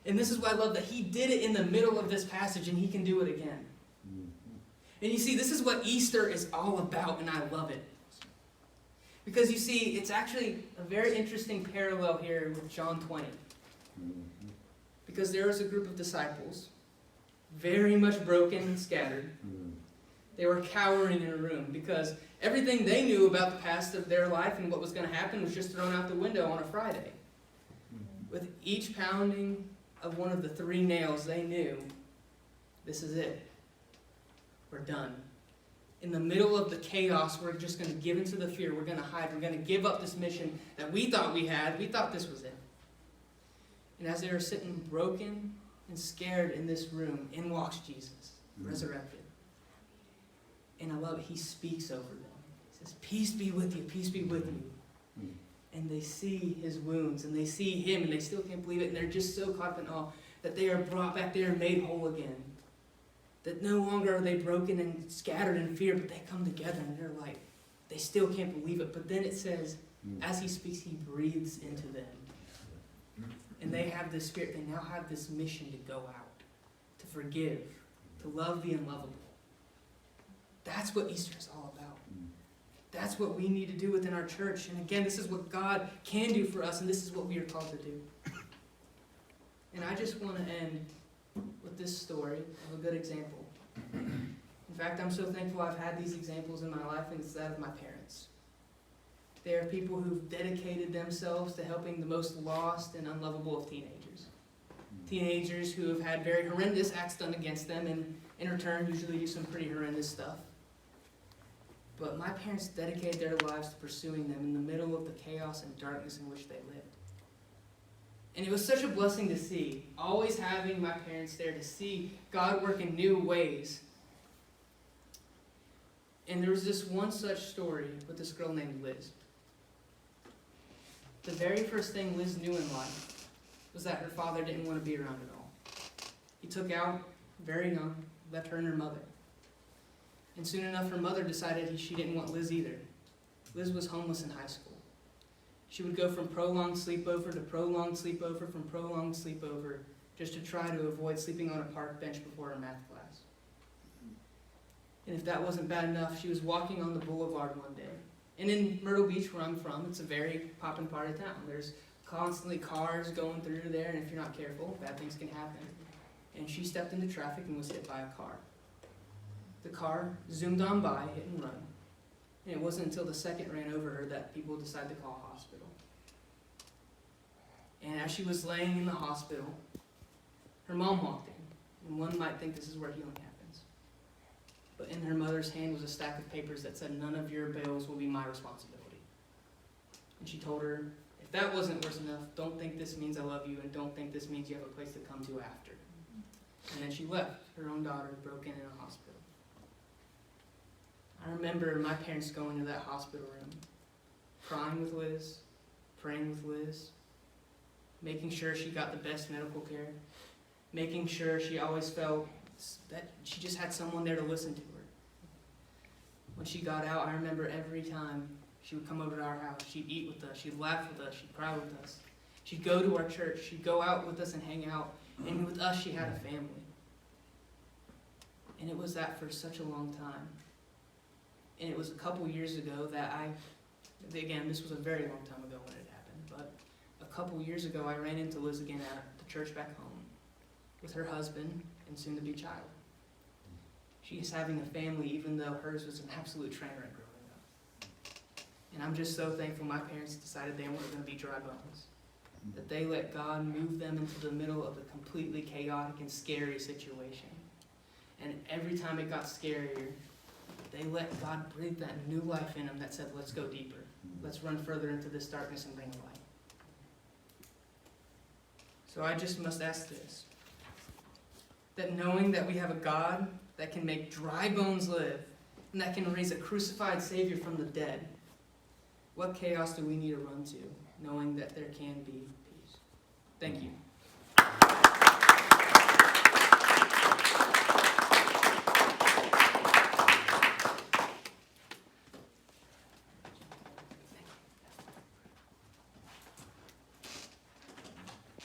And this is why I love that he did it in the middle of this passage, and he can do it again. And you see, this is what Easter is all about, and I love it. Because you see, it's actually a very interesting parallel here with John 20. Because there was a group of disciples, very much broken and scattered. They were cowering in a room because everything they knew about the past of their life and what was going to happen was just thrown out the window on a Friday. With each pounding of one of the 3 nails, they knew, this is it. We're done. In the middle of the chaos, we're just going to give into the fear. We're going to hide. We're going to give up this mission that we thought we had. We thought this was it. And as they were sitting broken and scared in this room, in walks Jesus, resurrected. And I love it. He speaks over them. He says, peace be with you. Peace be with you. And they see his wounds, and they see him, and they still can't believe it. And they're just so caught up in awe that they are brought back. They are made whole again. That no longer are they broken and scattered in fear, but they come together and they're like, they still can't believe it. But then it says, as he speaks, he breathes into them. And they have this spirit. They now have this mission to go out, to forgive, to love the unlovable. That's what Easter is all about. That's what we need to do within our church. And again, this is what God can do for us, and this is what we are called to do. And I just want to end with this story of a good example. In fact, I'm so thankful I've had these examples in my life, and it's that of my parents. They are people who've dedicated themselves to helping the most lost and unlovable of teenagers. Teenagers who have had very horrendous acts done against them, and in return usually do some pretty horrendous stuff. But my parents dedicated their lives to pursuing them in the middle of the chaos and darkness in which they lived. And it was such a blessing to see, always having my parents there to see God work in new ways. And there was this one such story with this girl named Liz. The very first thing Liz knew in life was that her father didn't want to be around at all. He took out, very young, left her and her mother. And soon enough, her mother decided she didn't want Liz either. Liz was homeless in high school. She would go from prolonged sleepover to prolonged sleepover from prolonged sleepover just to try to avoid sleeping on a park bench before her math class. And if that wasn't bad enough, she was walking on the boulevard one day. And in Myrtle Beach, where I'm from, it's a very poppin' part of town. There's constantly cars going through there, and if you're not careful, bad things can happen. And she stepped into traffic and was hit by a car. The car zoomed on by, hit and run. And it wasn't until the second ran over her that people decided to call a hospital. And as she was laying in the hospital, her mom walked in. And one might think this is where healing happens. But in her mother's hand was a stack of papers that said, none of your bills will be my responsibility. And she told her, if that wasn't worse enough, don't think this means I love you, and don't think this means you have a place to come to after. And then she left. Her own daughter broken in a hospital. I remember my parents going to that hospital room, crying with Liz, praying with Liz, making sure she got the best medical care, making sure she always felt that she just had someone there to listen to her. When she got out, I remember every time she would come over to our house, she'd eat with us, she'd laugh with us, she'd cry with us. She'd go to our church, she'd go out with us and hang out, and with us she had a family. And it was that for such a long time. And it was a couple years ago that again, this was a very long time ago when it happened, but a couple years ago I ran into Liz again at the church back home with her husband and soon-to-be child. She's having a family even though hers was an absolute train wreck growing up. And I'm just so thankful my parents decided they weren't going to be dry bones. That they let God move them into the middle of a completely chaotic and scary situation. And every time it got scarier, they let God breathe that new life in them that said, let's go deeper. Let's run further into this darkness and bring light. So I just must ask this. That knowing that we have a God that can make dry bones live, and that can raise a crucified Savior from the dead, what chaos do we need to run to, knowing that there can be peace? Thank you.